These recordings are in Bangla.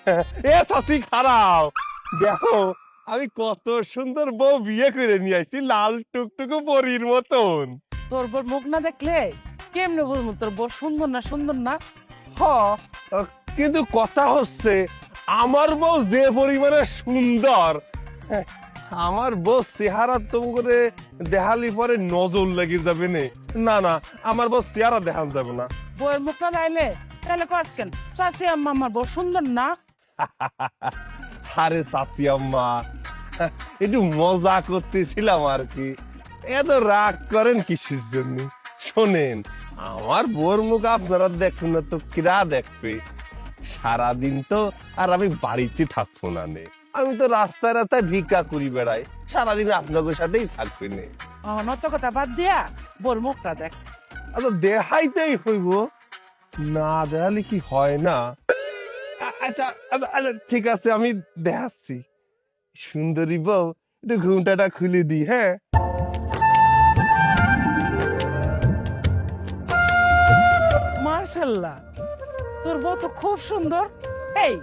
এ চাচি খারাপ দেখো, আমি কত সুন্দর বউ বিয়ে করে নিয়ে আসছি, লাল টুকটুকু পরীর মতন। তোর বোর মুখ না দেখলে কেমনে বুঝবো তোর বোর সুন্দর না সুন্দর না? হ, কিন্তু কথা হচ্ছে আমার বউ যে পরিমাণে সুন্দর, আমার বউ চেহারা তোমাকে দেখালি পরে নজর লেগে যাবে নে। না না, আমার বউ চেহারা দেখান যাবে না। বউয়ের মুখ না দেখলে তাহলে কস কেন চাচি আম্মা আমার বউ সুন্দর না? আরে চাচি আম্মা, একটু মজা করতেছিলাম আর কি, এত রাগ করেন কিসের জন্য? শোনেন, আমার বোর মুখ আপনারা দেখুন না তো কিরা দেখবে? সারাদিন তো আর আমি বাড়িতে থাকবো না নে, আমি তো রাস্তায় রাস্তায় ভিক্ষা করি বেড়াই, সারাদিন আপনাদের সাথেই থাকবে নে। নত কথা বাদ দিয়া বোর মুখটা দেখ। আচ্ছা দেখাইতেই হইব, না দেখালে কি হয় না? আচ্ছা আচ্ছা আচ্ছা, ঠিক আছে আমি দেখাচ্ছি। সুন্দরী বউ, একটু ঘুমটাটা খুলে দি। হ্যাঁ, মাশাআল্লাহ, তোর বউ তো খুব সুন্দর। এই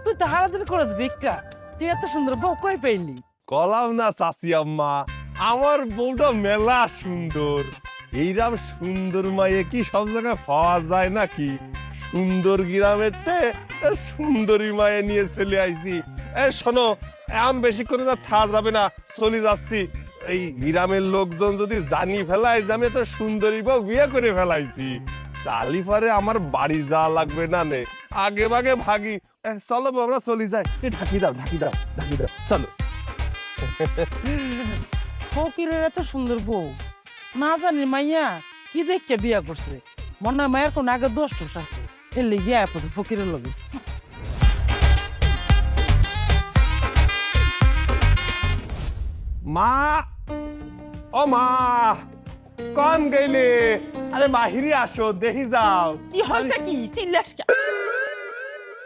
তুই তো হারাদিন করিস ভিক্ষা, তুই এত সুন্দর বউ কই পেলি? কলাম না চাচি আম্মা, আমার বউটা মেলা সুন্দর। এইরকম সুন্দর মায়ে কি সব জায়গায় পাওয়া যায় নাকি? সুন্দর গ্রামের সুন্দরী মায়ে নিয়ে চলে আইছি। শোনো, এমন বেশি করে না থাকা যাবে না, চলে যাচ্ছি। এই গ্রামের লোকজন যদি জানি ফেলায় যে আমি এত সুন্দরী বউ বিয়ে করে ফেলাইছি, তালি পরে আমার বাড়ি যাওয়া লাগবে না নে, আগে ভাগে ভাগি। চলো বউ, আমরা চলে যাই। ঢাকি দাও ঢাকি দাও ঢাকি দাও, চলো। ফকিরের এত সুন্দর বউ, না জানি মাইয়া কি দেখছে বিয়া করছে। মনে হয় মায়ের কোন আগে দোষ টোষ আছে, এর লিগে পড়ছে ফকিরের লগে। মা, ও মা, কন গেলে? আরে বাহিরে আসো, দেখি যাও। কি হয়েছে কি চিল্লাস কে?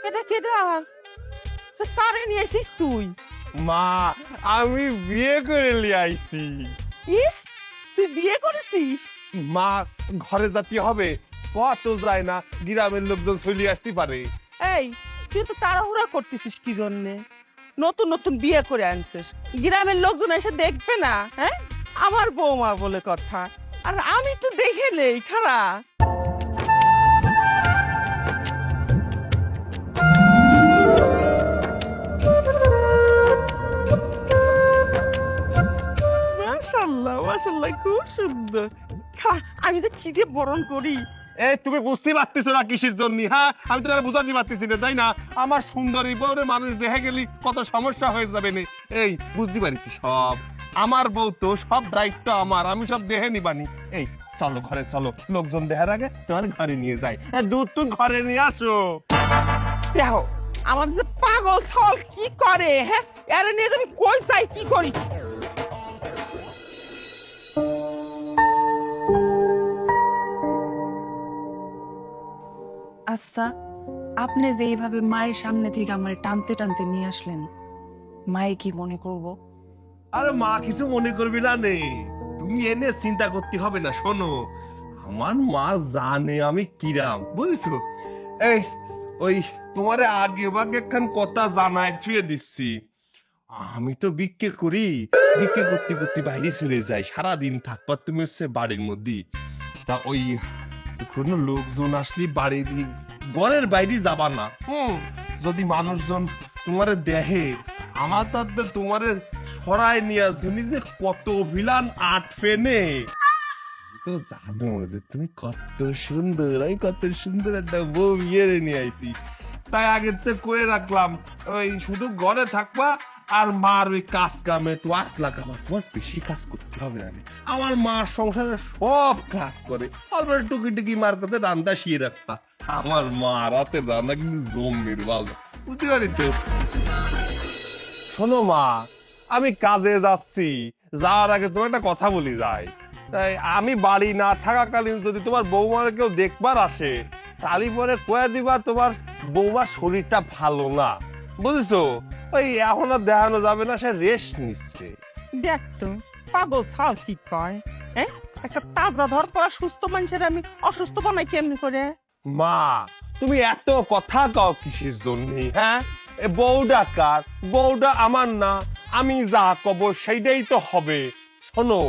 এটা কেডা? তারে নিয়ে এসিস তুই? মা, আমি বিয়ে করে নিয়ে আইছি। কি তুই বিয়ে করেছিস? মা, ঘরে যাতে হবে, কত যায় না, গ্রামের লোকজন চলে আসতে পারে। এই তুই তো তাড়াহুড়া করতেছিস কি জন্যে? নতুন নতুন বিয়ে করে আনছিস, গ্রামের লোকজন এসে দেখবে না? হ্যাঁ, আমার বৌমা বলে কথা, আর আমি তো দেখে নেই খারা। মাশাআল্লাহ মাশাআল্লাহ, খুব সুন্দর। খা, আমি তো খিদে বরণ করি। এই তুমি বুঝতে পারতেছো না কিসের জন্য? হ্যাঁ, আমি তো বুঝাতে পারতেছি না, তাই না? আমার সুন্দরী বউরে মানুষ দেখে গেলি কত সমস্যা হয়ে যাবে না। এই বুঝতে পারিস সব, আমার বউ তো সব দায়িত্ব আমার, আমি সব দেখে নিবানি। এই চলো ঘরে চলো, লোকজন দেখার আগে তোমার ঘরে নিয়ে যাই। দুধ তুই ঘরে নিয়ে আসো। দেখো আমার যে পাগল ছল কি করে, হ্যাঁ এর নিয়ে আমি কই যাই কি করি? আচ্ছা, আপনি যে এইভাবে মায়ের সামনে থেকে আমার টানতে টানতে নিয়ে আসলেন, মায়ে কি মনে করব? আরে মা কিছু মনে করবি না নে, তুমি এনে চিন্তা করতে হবে না। শোনো, আমার মা জানে আমি কিরাম, বুঝছো? এই ওই তোমারে আগে ভাগে একখান কথা জানাই ছুঁয়ে দিচ্ছি। আমি তো ভিক্ষে করি, ভিক্ষে করতে করতে বাইরে চলে যাই, সারাদিন থাকবার তুমি হচ্ছে বাড়ির মধ্যে। তা ওই কোনো লোকজন আসলে বাড়ির ঘরের বাইরে যাবা না। যদি মানুষজন তোমারে দেখে, আমার তাতে তোমারে সরাই নিয়ে শুনি যে কত ভিলান আটফে নে। তো জানো যে তুমি কত সুন্দর, আমি কত সুন্দর একটা বউ বিয়ে নিয়ে আইছি, তাই আগে তো কয়ে রাখলাম ওই শুধু ঘরে থাকবা আর মার ওই কাজ কামে তো আট লাগাবা, তোমার বেশি কাজ করতে হবে না। আমার মা সংসারে সব কাজ করে, অল্প টুকি টুকি মার কাছে রান্না শিয়ে রাখবা। আমার মা রাতে রান্না কিন্তু জম্মির ভালো, বুঝতে পারিস? শোনো মা, আমি কাজে যাচ্ছি, যাওয়ার আগে তোমার একটা কথা বলি যায়। তাই আমি বাড়ি না থাকাকালীন যদি তোমার বৌমার কেউ দেখবার আসে, তালি পরে কয়ে দিবা তোমার বৌমার শরীরটা ভালো না, বুঝেছো? ওই এখন আর দেখানো যাবে না, সে রেস্ট নিচ্ছে। দেখ তো পাগল ছল কি কয়, হ্যাঁ একটা তাজা ধর পড়া সুস্থ মানুষের আমি অসুস্থ বানাই কেমনি করে? মা, তুমি এত কথা কও কিসের জন্য? হ্যাঁ, বউটা কার? বউটা আমার না, আমি যা কব সেইটাই তো হবে। শোনো,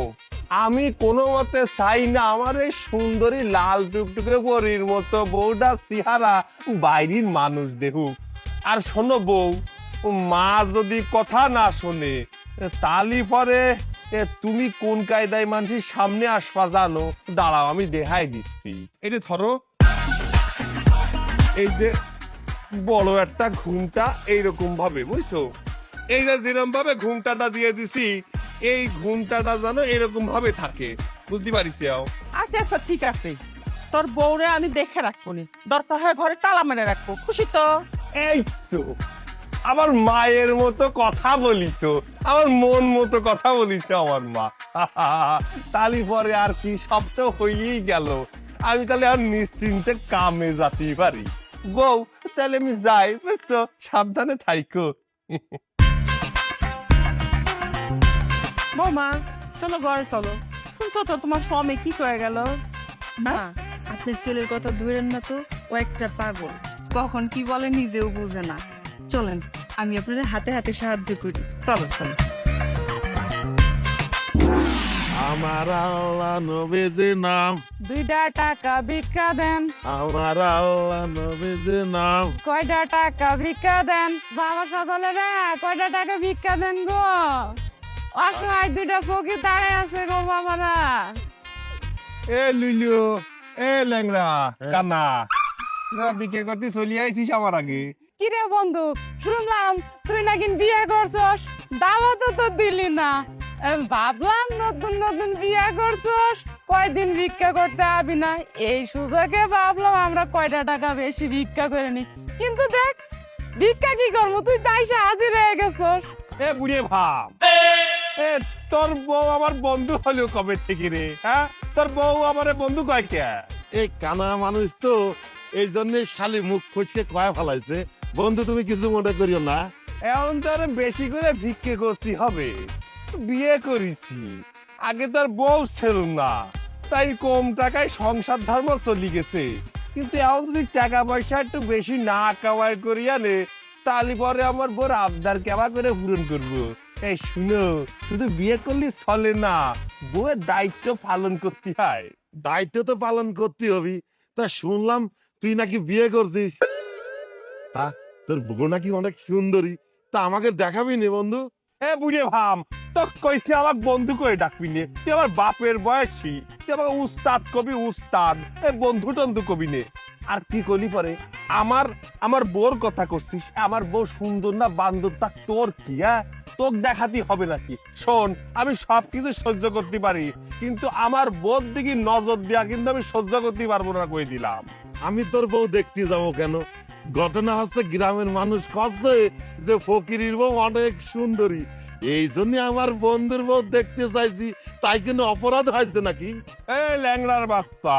আমি কোনো মতে চাই না আমার এই সুন্দরী লাল টুকটুকে পরীর মতো বউটা চেহারা বাইরের মানুষ দেখুক। আর শোনো বউ, মা যদি কথা না শোনে তালি পরে তুমি কোন কায়দায় মানুষের সামনে আসবা জানো? দাঁড়াও আমি দেখাই দিচ্ছি। এটা ধরো, এই যে বড় একটা ঘুমটা এইরকম ভাবে, বুঝছো? এই যে যেরকম ভাবে ঘুমটাটা দিয়ে দিছি, এই ঘুমটাটা যেন এরকম ভাবে থাকে, বুঝতে পারিস? আচ্ছা আচ্ছা ঠিক আছে, তোর বউরে আমি দেখে রাখবো নি, দরকার হয় ঘরে তালা মেরে রাখবো, খুশি তো? এই তো আমার মায়ের মতো কথা বলি তো, আমার মন মতো কথা বলিস আমার মা। তালি পরে আর কি, সব তো হয়েই গেল। আমি তাহলে আর নিশ্চিন্তে কামে যেতেই পারি। বউ তাহলে আমি যাই, বুঝছো? সাবধানে থাইকো। বৌমা চলো ঘরে চলো। শুনছো তো তোমার স্বামী কি হয়ে গেল? মা, আপনার ছেলের কথা ধরেন না তো, ও একটা পাগল, কখন কি বলে নিজেও বুঝে না। চলেন, আমি আপনাদের হাতে হাতে সাহায্য করি। চলো চলো। আমার আল্লাহ নবীজির নাম, 2 টাকা ভিক্ষা দেন। আমার আল্লাহ নবীজির নাম। কয়টা টাকা ভিক্ষা দেন বাবা, সকলে রে কয়টা টাকা ভিক্ষা দেন গো। অসহায় 2টা ফকির দাঁড়ায় আছে গো বাবারা। এ লুলু, এ ল্যাংরা কানা, বিকে করতে চলি আইছিস আমার আগে। কিরে বন্ধু, শুনলাম তুই নাকি বিয়ে করছস, দাওয়াতও তো দিলি না। ভাবলাম নতুন নতুন বিয়ে করছস, কয়দিন ভিক্ষা করতে আবি না, এই সুযোগে ভাবলাম আমরা কয়টা টাকা বেশি ভিক্ষা করে নি। কিন্তু দেখ, ভিক্ষা কি করবো, তুই তাই হাজির হয়ে গেছস। এ বুড়িয়ে ভাব, এ তোর বউ আমার বন্ধু হলো কবে থেকে রে? হ্যাঁ, তোর বউ আমার বন্ধু কয় কে? এই কানা মানুষ তো, এই জন্য শালি মুখ ফুচকে কয়া ফেলাইছে। বন্ধু তুমি কিছু মনে করিও না। এখন তো আর বেশি করে ভিক্ষে করতে হবে, বিয়ে করেছি, আগে তোর বউ ছিল না, তাই কম টাকায় সংসার ধর্ম চলি গেছে। কিন্তু এখন যদি টাকা পয়সা একটু বেশি না কামাই করি আনে, তাহলে পরে আমার বউর আবদার কেমন করে পূরণ করবো? এই শুনো, শুধু বিয়ে করলে চলে না, বউয়ের দায়িত্ব পালন করতে হয়। দায়িত্ব তো পালন করতে হবে। তা শুনলাম তুই নাকি বিয়ে করছিস, তা তোর বউ নাকি অনেক সুন্দরী, তা আমাকে দেখাবি নি বন্ধু? এ বুড়ে ভাম, তো কইছি আমার বন্ধু করে ডাকবি নে, তুই আমার বাপের বয়সী, তুই আমাকে উস্তাদ কবি, উস্তাদ, এ বন্ধু টন্ধু কবি নে। আর কি করলি পরে আমার বউর কথা করছিস, আমার বউ সুন্দর না বান্দর তা তোর কি? হ্যাঁ, তোকে দেখাতে হবে নাকি? শোন, আমি সবকিছু সহ্য করতে পারি, কিন্তু আমার বউর দিকে নজর দেয়া কিন্তু আমি সহ্য করতে পারবো না, কই দিলাম। আমি তোর বউ দেখতে যাবো কেন? ঘটনা হচ্ছে গ্রামের মানুষ কচ্ছে যে ফকিরের বউ অনেক সুন্দরী, এই জন্য আমার বন্ধুর বউ দেখতে চাইছি। তাই কিন্তু অপরাধ হয়েছে নাকি? এ ল্যাংড়ার বাচ্চা,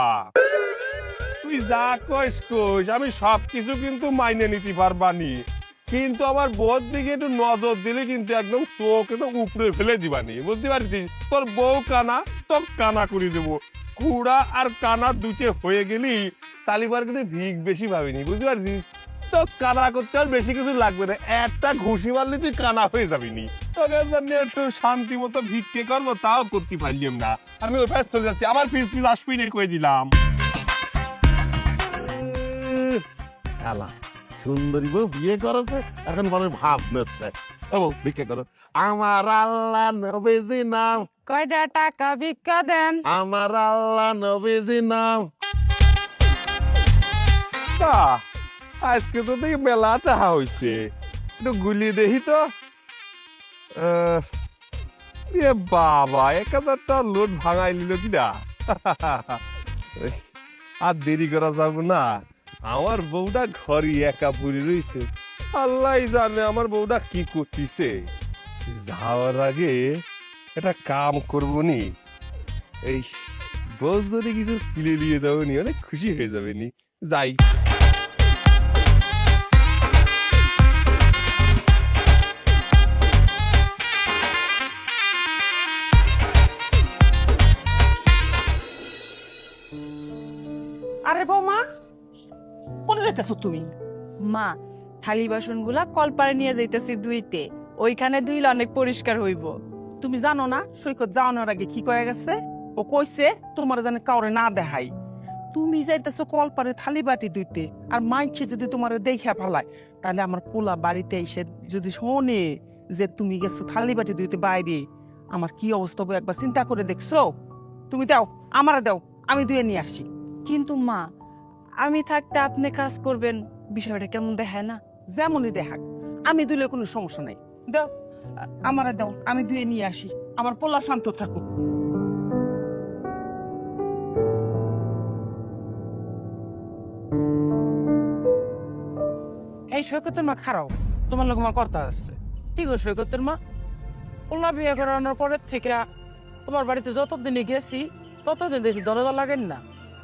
তুই যা কইস কইস, আমি সবকিছু কিন্তু মাইনে নিতে পারবানি, কিন্তু আমার বউর দিকে একটু নজর দিলে কিন্তু একদম চোখ একদম উপরে ফেলে দিবানি, বুঝতে পারছিস? তোর বউ কানা, তোর কানা করে দেবো। কুড়া আর কানা দুটো হয়ে গেলি তালিবার কিন্তু ভিক বেশি ভাবিনি, বুঝতে পারছিস? তো কানা করতে আর বেশি কিছু লাগবে না, একটা ঘুষি মারলে তুই কানা হয়ে যাবি নি। তোকে জন্য একটু শান্তি মতো ভিক্ষে করবো, তাও করতে পারলাম না। আমি ওই পাশে চলে যাচ্ছি, আমার পিস পিস আসবি না, কয়ে দিলাম। আলা সুন্দরী বউ বিয়ে করেছে, এখন বলে ভাব নিচ্ছে। ও বউ, ভিক্ষা করো। আমার আল্লাহ নবীজি নাম, কয়টা টাকা ভিক্ষা দেন। আমার আল্লাহ নবীজি নাম। তা আজকে তো দেখি মেলা চাহা হয়েছে, একটু গুলি দেখি তো। এ বাবা, 1000 টাকা লোড ভাঙাই নিল কিনা। আর দেরি করা যাবো না, আমার বউটা ঘরে একা পড়ে রয়েছে, আল্লাহ জানে আমার বউটা কি করতেছে। যাওয়ার আগে একটা কাম করবো নি, এই বউ যদি কিছু কিনে নিয়ে যাবো নি, অনেক খুশি হয়ে যাবে নি। যাই। আরে বৌমা, কোনে যাইতেছো তুমি? মা, থালি বাসন গুলা কলপারে নিয়ে যাইতেছি ধুইতে, ওইখানে ধুইলে অনেক পরিষ্কার হইব। তুমি জানো না সৈকত যাওয়ানোর আগে কি কয়ে গেছে? ও কইছে তোমার জানে কাউরে না দেখাই। তুমি যাইতেছো কলপারে থালি বাটি ধুইতে, আর মাইছে যদি তোমার দেখা ফেলায়, তাহলে আমার পোলা বাড়িতে এসে যদি শোনে যে তুমি গেছো থালি বাটি ধুইতে বাইরে, আমার কি অবস্থা হবে একবার চিন্তা করে দেখছো? তুমি দাও, আমারে দাও, আমি ধুয়ে নিয়ে আসি। কিন্তু মা, আমি থাকতে আপনি কাজ করবেন, বিষয়টা কেমন দেখায় না? যেমনই দেখাক, আমি ধুলে কোনো সমস্যা নাই। দাও, আমারে দাও, আমি ধুয়ে নিয়ে আসি, আমার পোলা শান্ত থাকুক। এই সৈকতের মা খারাপ, তোমার লোক আমার কথা আছে। ঠিক আছে সৈকতের মা, পোলা বিয়ে করানোর পরের থেকে তোমার বাড়িতে যতদিনে গেছি ততদিন দেখি দরজা লাগেন না।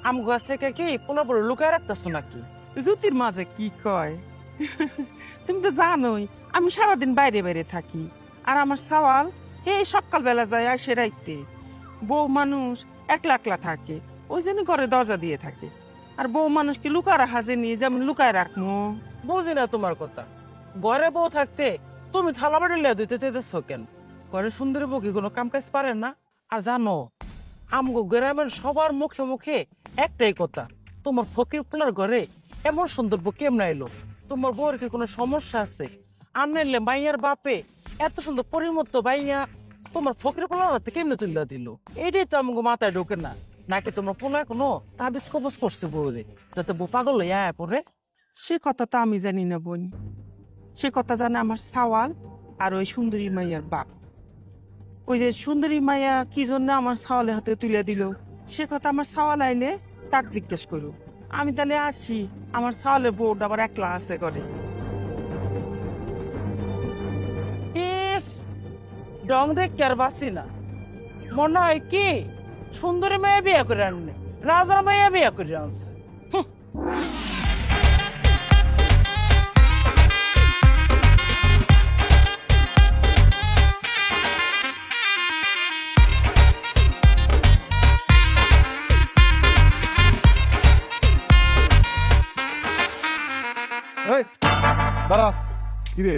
আম গাছ থেকে কি পোলা পরে লুকায় রাখতেছো নাকি? জ্যোতির মাঝে কি কয়? তুমি তো জানোই আমি সারাদিন বাইরে বাইরে থাকি, আর আমার সওয়াল এই সকালবেলা যায় আসে রাইতে। বউ মানুষ একলা একলা থাকে, ওই জন্য ঘরে দরজা দিয়ে থাকে। আর বউ মানুষকে লুকা রাখা জেনি যেমন লুকায় রাখবো। বুঝি না তোমার কথা। ঘরে বউ থাকতে তুমি থালা বাড়ি লিয়া দিতে চাইতেছো কেন? ঘরে সুন্দরী বউ কি কোনো কাম কাজ পারে না? আর জানো, আমগো গ্রামের সবার মুখে মুখে একটাই কথা, তোমার ফকির পোলার ঘরে এমন সুন্দর বউ কেমন এলো? তোমার বউর কি কোনো সমস্যা আছে? আর নাইলে মাইয়ার বাপে এত সুন্দর পরিমত্ত বাইয়া তোমার ফকির পোলার হাতে কেমনে তুলে দিল? এটাই তো আমাকে মাথায় ঢোকে না। নাকি তোমার পোলা কোনো তাবিজ কবজ করছে বউরে, যাতে বউ পাগল হইয়া পড়ে? সে কথা তো আমি জানি না বোন, সে কথা জানে আমার সাওয়াল আর ওই সুন্দরী মাইয়ার বাপ। ওই যে সুন্দরী মাইয়া কি জন্য আমার সাওয়ালের হাতে তুলে দিল, সে কথা আমার সাওয়াল আইলে তাক জিজ্ঞেস করো। আমি তাহলে আসি, আমার সাওয়ালের বউটা আবার একলা আছে করে। ইস, ডং দেখে আর বাসি না, মনে হয় কি সুন্দরী মাইয়া বিয়ে করে আনলে রাজার মাইয়া বিয়ে করে আনছে। এই দাঁড়া, কিরে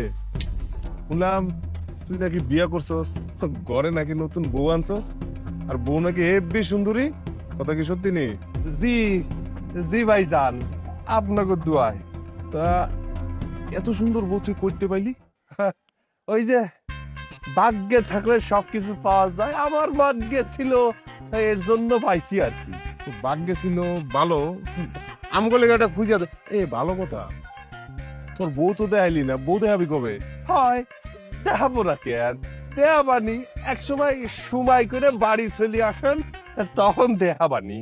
শুনলাম তুই নাকি বিয়া করছস, ঘরে নাকি নতুন বউ আনছস, আর বউ নাকি হেব্বি সুন্দরী, কথা কি সত্যি নেই? জি জি ভাইজান, আপনাকে দোয়ায়। তা এত সুন্দর বউ তুই করতে পাইলি? ওই যে ভাগ্যে থাকলে সবকিছু পাওয়া যায়, আমার ভাগ্যে ছিল, এর জন্য পাইছি আর কি। তো ভাগ্যে ছিল ভালো, আমগো লেগাটা খুঁজে দে। এ ভালো কথা, তোর বউ তো দেখাইলি না, বউ দেখাবি কবে? হয় দেখাবো না কেন, দেহাবানি এক সময় সময় করে বাড়ি চলে আসেন, তখন দেহাবানি।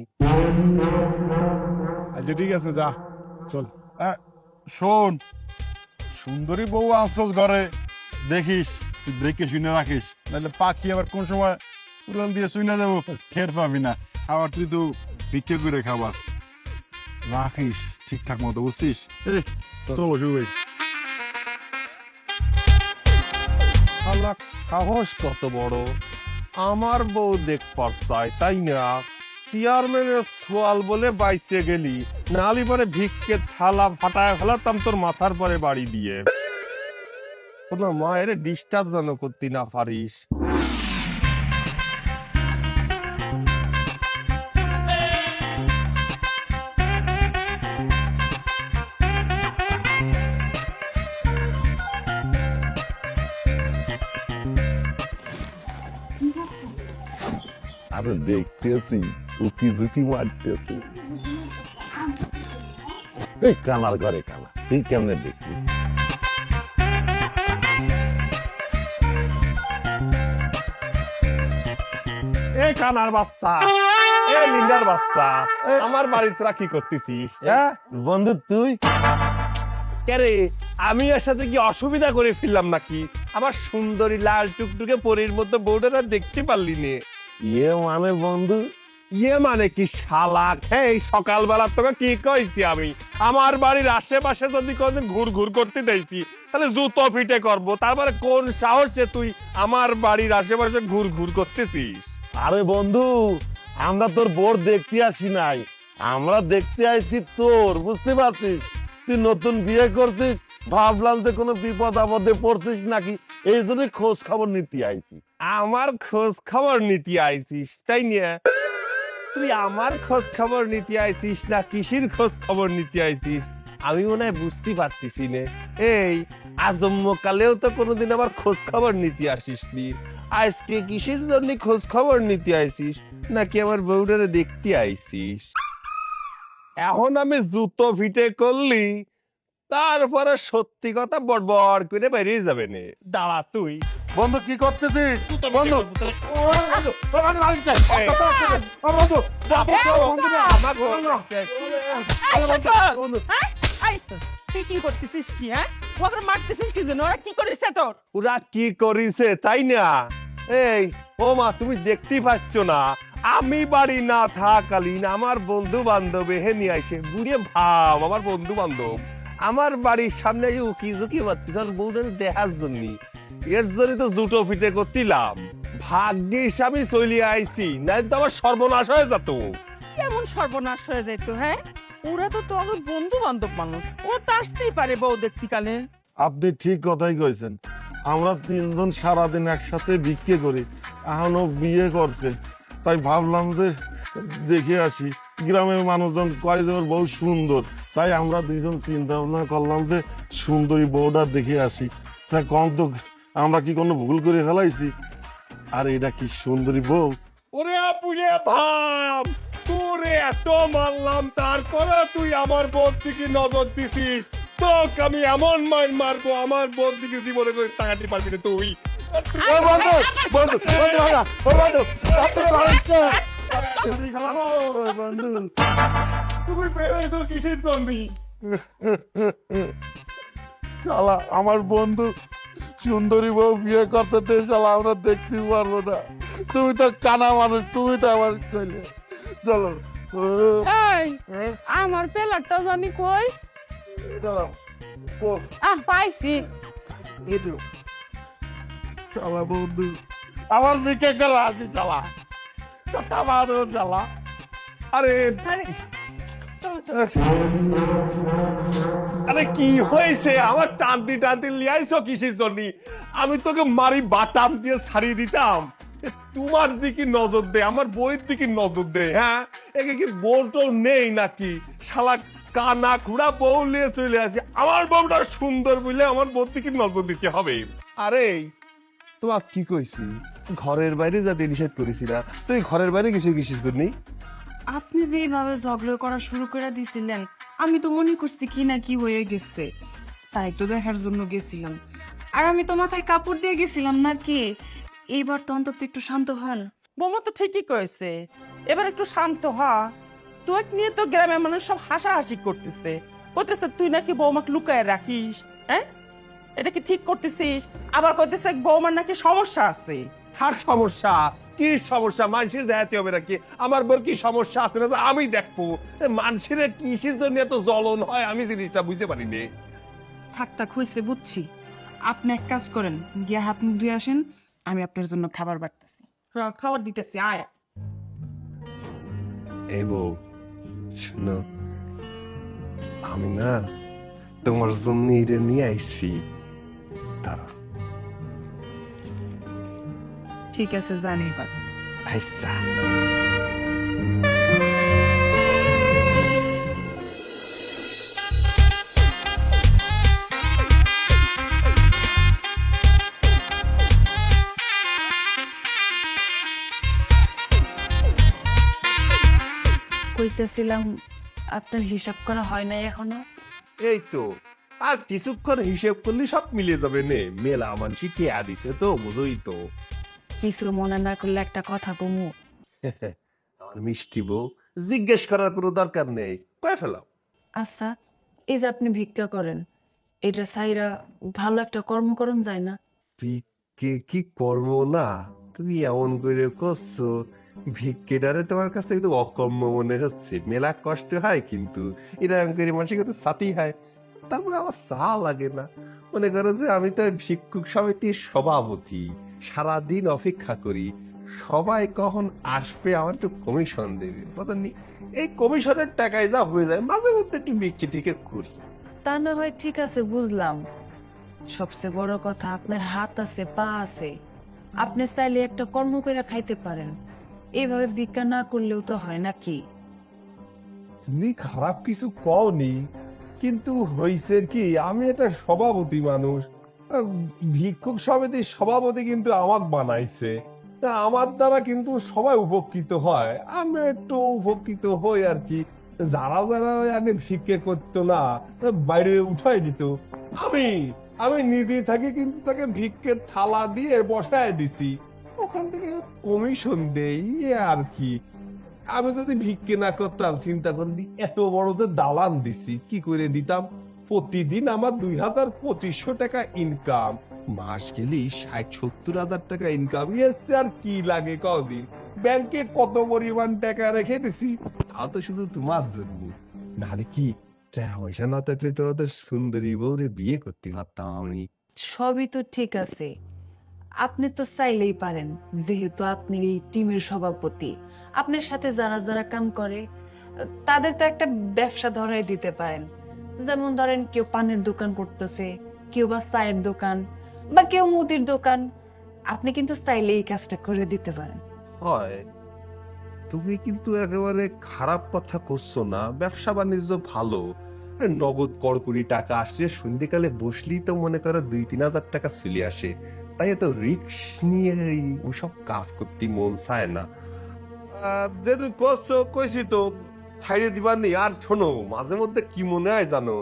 আচ্ছা ঠিক আছে, যা চল। শোন, সুন্দরী বউ আনছস ঘরে, দেখিস তুই দেখে শুনে রাখিস, নাহলে পাখি আবার কোন সময় উড়াল দিয়ে শুনে যাবো, টের পাবি না। আবার তুই তো ভিক্ষে করে খাবাস, রাখিস ঠিকঠাক মতো, বুঝছিস? চলো শুরু করি। আল্লাহ, সাহস কত বড়, আমার বউ দেখবার চাই তাই না? চেয়ারম্যানের সোয়াল বলে বাইচে গেলি, নালি পরে ভিক্ষে থালা ফাটায় ফেলাতাম তোর মাথার পরে বাড়ি দিয়ে। কোনো মায়ের ডিস্টার্ব যেন করতে না পারিস। আরে দেখতেছি উকি ঝুঁকি মারতেছি। এই কানার ঘরে কানা, তুই কেমনে দেখবি? এ কানার বাচ্চা, এ লিন্ডার বাচ্চা, আমার বাড়িতে তোরা কি করতেছিস? হ্যাঁ বন্ধু তুই কেরে, আমি এর সাথে কি অসুবিধা করে ফেললাম নাকি? আমার সুন্দরী লাল টুকটুকে পরীর মতো বউটা দেখতে পারলি নে? ইয়ে মানে বন্ধু, ইয়ে মানে কি শালা, এই সকালবেলা তোকে কি কইছি আমি? আমার বাড়ির আশেপাশে যদি কোনদিন ঘুর ঘুর করতে দেখছি তাহলে জুতো ফিটে করবো। তারপরে কোন সাহসে তুই আমার বাড়ির আশেপাশে ঘুর ঘুর করতেছিস? আরে বন্ধু, আমরা তোর বোর দেখতে আসি নাই, আমরা দেখতে আইছি তোর, বুঝতে পারছিস? তুই নতুন বিয়ে করছিস, ভাবলাম যে কোনো বিপদ আপদে পড়ছিস নাকি, এই জন্য খোঁজ খবর নিতে আইছি। আমার খোঁজ খবর নিতে আইছিস তাই নিয়ে? তুই আমার খোঁজ খবর নিতে আইছিস না কিসির খোঁজ খবর নিতে আইছিস আমি মনে হয় বুঝতে পারতেছি না। এই আজম্মকালেও তো কোনোদিন আবার খোঁজ খবর নিতে আসিস নি, আজকে কিসের জন্য খোঁজ খবর নিতে আইছিস? নাকি আমার বউটারে দেখতে আইছিস? এখন আমি জুতো ফিটে করলি, তারপরে সত্যি কথা বড় করে বেরিয়ে যাবে নে। দাঁড়া তুই। বন্ধু কি করতেছিস? বন্ধু তুই কি করতেছিস কি? হ্যাঁ, ওকে মারতেছিস কি জন্য? ওরা কি করেছে তোর? ওরা কি করিছে তাই না? এই ও মা, তুমি দেখতেই পাচ্ছ না আমি বাড়ি না থাকালীন আমার বন্ধু বান্ধব এখানে আইসে বুড়ে ভাব আমার বন্ধু বান্ধব আমার বাড়ির সামনে উকি ঝুঁকি মারতেছে আর বউটাকে দেখার জন্য। এর জন্য তো জুটো ফিটে করতিলাম, ভাগ্যিস আমি চলে আইছি, নাই তো আমার সর্বনাশ হয়ে যেত। কেমন সর্বনাশ হয়ে যেত? হ্যাঁ, ওরা তো তোর বন্ধু বান্ধব মানুষ, ও তো আসতেই পারে বউ দেখতে কালে। আপনি ঠিক কথাই কইছেন। আমরা তিনজন সারাদিন একসাথে ভিক্ষে করি, এখনো বিয়ে করছে, তাই ভাবলাম যে দেখে আসি। গ্রামের মানুষজন কয় যে ওর বউ সুন্দর, তাই আমরা দুইজন চিন্তা ভাবনা করলাম যে সুন্দরী বউটা দেখে আসি। তাই কম তো আমরা কি কোনো ভুল করে ফেলাইছি? আর এটা কি সুন্দরী বউ? ওরে আপুরে ভাব, তোরে এত মারলাম তারপরে তুই আমার বোন দিকে নজর দিছিস, তোকে আমি এমন মার মারবো আমার বোন দিকে জীবনে করে তাকাতে পারবি না তুই। ও বন্ধু, বন্ধু, বন্ধু, ও বন্ধু, আপনি ভালোবাসা। ও বন্ধু, তুমি বেরোয় তো কিসের জন্যি? শালা আমার বন্ধু সুন্দরী বউ বিয়ে করতে দে, শালা আমরা দেখতে পারবো না। তুমি তো কানা মানুষ, তুমি তো আমার কইলে চলো। এই আমার পেলারটা জানি কই? দাঁড়াও, পাইছি। শালা বন্ধু আমার বিকে গেল আছি, শালা আমার শালা। আরে আরে কি হয়েছে? আমার টানতি টানতি লিয়াইছো কিসের জন্য? আমি তোকে মারি বাটাম দিয়ে ছাড়িয়ে দিতাম, তোমার দিকে নজর দে, আমার বইয়ের দিকে নজর দে। হ্যাঁ, একে কি বউটো নেই নাকি? শালা কানা খুড়া বউ নিয়ে চলে আসে, আমার বউটা সুন্দর বলে আমার বউর দিকে নজর দিতে হবে। আরে তোমার কি কইছি, ঘরের বাইরে যাতে নিষেধ করেছি না, তুই ঘরের বাইরে কিসের জন্য? আপনি যে এইভাবে ঝগড়া করা শুরু করে দিছিলেন, আমি তো মনে করছি কি না কি হয়ে গেছে, তাই তো দেখার জন্য গেছিলাম। আর আমি তো মাথায় কাপড় দিয়ে গেছিলাম নাকি। এইবার তো অন্তত একটু শান্ত হন। বৌমা তো ঠিকই কয়েছে, এবার একটু শান্ত হ। তুই নিয়ে তো গ্রামের মানুষ সব হাসাহাসি করতেছে, বলতেছে তুই নাকি বৌমাকে লুকায় রাখিস। হ্যাঁ, এটা কি ঠিক করতেছিস? আবার কইতেছে বৌমার নাকি সমস্যা আছে। থাক সমস্যা, কি সমস্যা? মানুষের দেখাতে হবে নাকি আমার বোর কি সমস্যা আছে না আমি দেখবো? মানুষের কিসের জন্য এত জ্বলন হয় আমি জিনিসটা বুঝতে পারি নে। থাকতাক হয়েছে বুঝছি। আপনি এক কাজ করেন, গিয়ে হাত মুখ ধুয়ে আসেন, আমি আপনার জন্য খাবার বাড়তেছি। খাবার দিতেছি, আয়। এই বউ শোনো, আমি না তোমার জন্য এটা নিয়ে আইছি। দাঁড়া, ঠিক আছে, জানি এবার। আচ্ছা কইতেছিলাম আপনার হিসাব করা হয় নাই এখনো? এই তো আর কিছুক্ষণ হিসেব করলে সব মিলে যাবে নে। মেলা মানসি টিয়া দিছে তো, বুঝোই তো। কিছু মনে না করলে একটা কথা বমু। আমার মিষ্টি বউ, জিজ্ঞেস করার কোনো দরকার নেই, কয়ে ফেলাও। আচ্ছা, এই যে আপনি ভিক্ষা করেন, এটা সাইরা ভালো একটা কর্ম করন যায় না? ভিক্ষে কি কর্ম না? তুমি এমন করে করছো, ভিক্ষেটারে তোমার কাছে একটু অকর্ম মনে হচ্ছে। মেলা কষ্ট হয় কিন্তু এরকম করে মানুষের কাছে সাথী হয়, তারপরে আমার চা লাগে না। মনে করো যে আমি তো ভিক্ষুক সমিতির সভাপতি, সারাদিন অপেক্ষা করি সবাই কখন আসবে আমার একটু কমিশন দেবে। বুঝলি, এই কমিশনের টাকায় যা হয়ে যায়, মাঝে মধ্যে একটু ভিক্ষে টিকে করি। তা না হয় ঠিক আছে, বুঝলাম। সবচেয়ে বড় কথা, আপনার হাত আছে, পা আছে, আপনি চাইলে একটা কর্ম করে খাইতে পারেন। এইভাবে ভিক্ষা না করলেও তো হয় নাকি? তুমি খারাপ কিছু কওনি, কিন্তু হইছে কি, আমি একটা সভাপতি মানুষ। ভিক্ষুক সমিতির সভাপতি কিন্তু আমাকে বানাইছে, তা আমার দ্বারা কিন্তু সবাই উপকৃত হয়, আমি একটু উপকৃত হই আর কি। যারা যারা ওই আগে ভিক্ষে করতো না, বাইরে উঠাই দিত, আমি আমি নিজে থাকি কিন্তু তাকে ভিক্ষের থালা দিয়ে বসায় দিছি, ওখান থেকে কমিশন দেই আর কি। আমি যদি ভিক্ষে না করতাম, চিন্তা করি এত বড় যে দালান দিছি, কি করে দিতাম? প্রতিদিন আমার 2,2500 টাকা ইনকাম, মাস গেলি 60-70 হাজার টাকা ইনকাম। এসছে আর কি লাগে কদিন? ব্যাংকে কত পরিমাণ টাকা রেখে দিছি, তা তো শুধু তোমার জন্য। নাহলে কি টাকা পয়সা না থাকলে তো ওদের সুন্দরী বউরে বিয়ে করতে পারতাম আমি। সবই তো ঠিক আছে, আপনি তো চাইলেই পারেন, যেহেতু আপনি এই টিমের সভাপতি। আপনার সাথে যারা যারা কাম করে তাদের তো একটা ব্যবসা ধরাই দিতে পারেন। যেমন ধরেন, কেউ পানের দোকান করতেছে, কেউ বা চায়ের দোকান, বা কেউ মুদির দোকান। আপনি কিন্তু চাইলে এই কাজটা করে দিতে পারেন। হয়, তুমি কিন্তু একেবারে খারাপ কথা করছো না, ব্যবসা বাণিজ্য ভালো। নগদ কড়কড়ি টাকা আসছে, সন্ধ্যেকালে বসলেই তো মনে করো 2-3 হাজার টাকা চলে আসে, তাই এত রিস্ক নিয়ে ওসব কাজ করতে মন চায় না। যেহেতু কষ্ট কইছি তো ছাইড়ে দিবার নেই। আর শোনো, মাঝে মধ্যে কি মনে হয় জানো,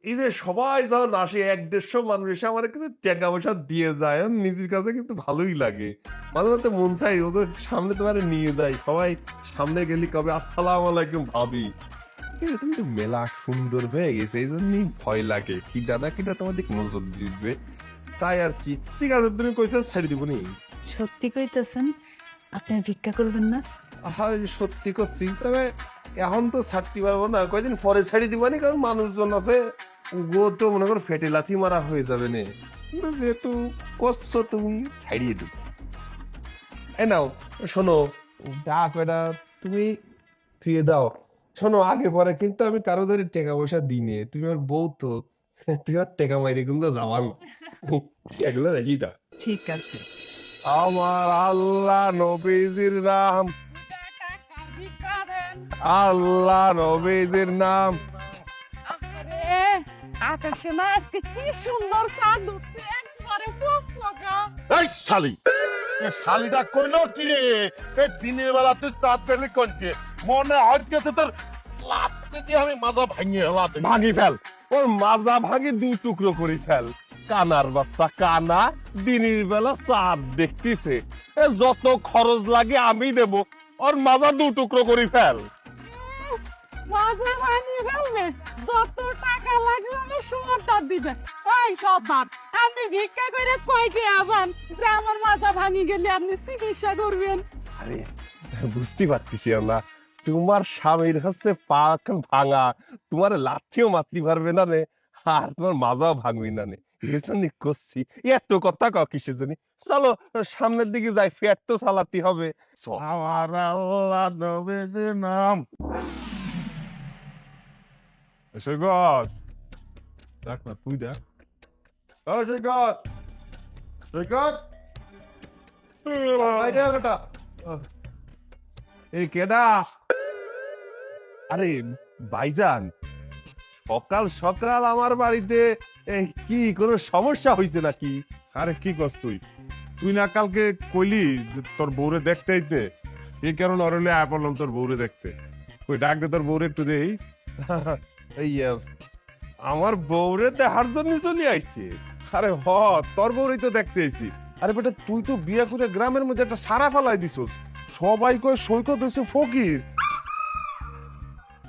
এই যে সবাই যখন আসে 100-150 মানুষ এসে আমার কিন্তু টাকা পয়সা দিয়ে যায়, আমার নিজের কাছে কিন্তু ভালোই লাগে। মাঝে মধ্যে মন চাই ওদের সামনে তোমার নিয়ে যাই, সবাই সামনে গেলি কবে আসসালাম আলাইকুম ভাবি। কিন্তু তুমি তো মেলা সুন্দর হয়ে গেছে, এই জন্যই ভয় লাগে কিটা না কিটা তোমার দিক নজর দিবে, তাই আর কি। ঠিক আছে, তুমি কইছো ছাড়ি দিব নি। সত্যি কইতেছেন? আপনি ভিক্ষা করবেন না? হ্যাঁ সত্যি করছি, তবে এখন তো ছাড়তে পারবো না, কয়দিন পরে ছাড়ি দিবানি, কারণ মানুষজন আছে, গো তো মনে করো ফেটে লাথি মারা হয়ে যাবে না। কিন্তু যেহেতু করছো তুমি, ছাড়িয়ে দিব। এ নাও, শোনো, ডাক এটা তুমি ফিরে দাও। শোনো, আগে পরে কিন্তু আমি কারো ধরে টাকা পয়সা দিনে, তুমি আর বউ তো, তুই আর টাকা মাইরে কিন্তু যাওয়ার না, এগুলো দেখি দাও। ঠিক আছে। আমার আল্লাহ নবীজির নাম, আল্লাহ নবীজির নাম। আরে আকাশে না আজকে কি সুন্দর চাঁদ উঠছে, একবারে ফকফকা। এই শালি, এই শালিটা কইলো কি রে? এই দিনের বেলা তুই চাঁদ পেলি কোনকে? মনে হচ্ছে তোর লাত্তি দিয়ে আমি মাজা ভাঙিয়ে লাতে ভাঙি ফেল, ওর মাজা ভাঙি 2 টুকরো করে ফেল। কানার বাচ্চা কানা, দিনের বেলা চাঁদ দেখতেছে, যত খরচ লাগে আমি দেব, ওর মাজা 2 টুকরো করে ফেল। মাঝে ভাঙিয়ে ফেলবে, যত টাকা লাগবে আমার সমানটা দিবে। এই সবার, আপনি ভিক্ষা করে কয়টি আবান যে আমার মাথা ভাঙি গেলে আপনি চিকিৎসা করবেন? আরে বুঝতে পারতেছি না, তোমার স্বামীর হচ্ছে পা ভাঙা, তোমার লাঠিও মারতে পারবে না রে, আর তোমার মাজাও ভাঙবি না রে, এজন্য করছি। এত কথা ক কিসের জন্য? চলো সামনের দিকে যাই, ফের তো চালাতে হবে। চল। আমার আল্লাহ নবীজির নাম। সৈকত, দেখ না, তুই দেখ। ও সৈকত, সৈকত, এই দেখ এটা। এই কেডা? আরে ভাইজান, সকাল সকাল আমার বাড়িতে কি কোনো সমস্যা হয়েছে নাকি? আরে কি কস তুই? তুই না কালকে কইলি যে তোর বউরে দেখতে আইতে, এই কারণে অরলে আয় পড়লাম তোর বউরে দেখতে। কই ডাক দে তোর বউরে একটু দেই। এই আমার বউরে দেখার জন্য চলে আইছে। আরে হ, তোর বউরেই তো দেখতে আইছি। আরে বেটা, তুই তো বিয়ে করে গ্রামের মধ্যে একটা সারা ফেলাই দিছস, সবাই কয় সৈকত হইছে ফকির,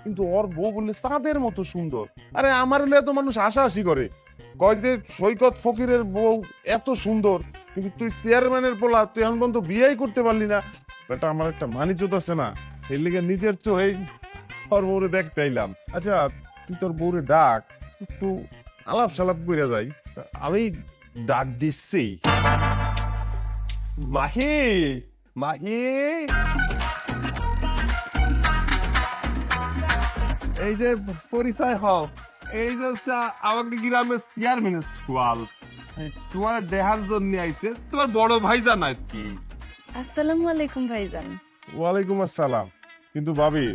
কিন্তু ওর বউ বললে চাঁদের মতো সুন্দর। আরে আমার হলে এত মানুষ হাসাহাসি করে, কয় যে সৈকত ফকিরের বউ এত সুন্দর, কিন্তু তুই চেয়ারম্যানের পোলা, তুই এখন পর্যন্ত বিয়েই করতে পারলি না। বেটা, আমার একটা মানিজ্যত আছে না, সেই লিগে নিজের চোখেই তোর বউরে দেখতে আইলাম। আচ্ছা, তুই তোর বউরে ডাক, একটু আলাপ সালাপ করে যাই। আমি ডাক দিচ্ছি। মাহি, মাহি, এই যে পরিচয় হও, এই যে হচ্ছে আমাকে গ্রামের চেয়ারম্যানের সোয়াল তোমার দেখার জন্য আইছে, তোমার বড় ভাই জান আর কি। আসসালামু আলাইকুম ভাইজান। ওয়ালাইকুম আসসালাম। কিন্তু ভাবি,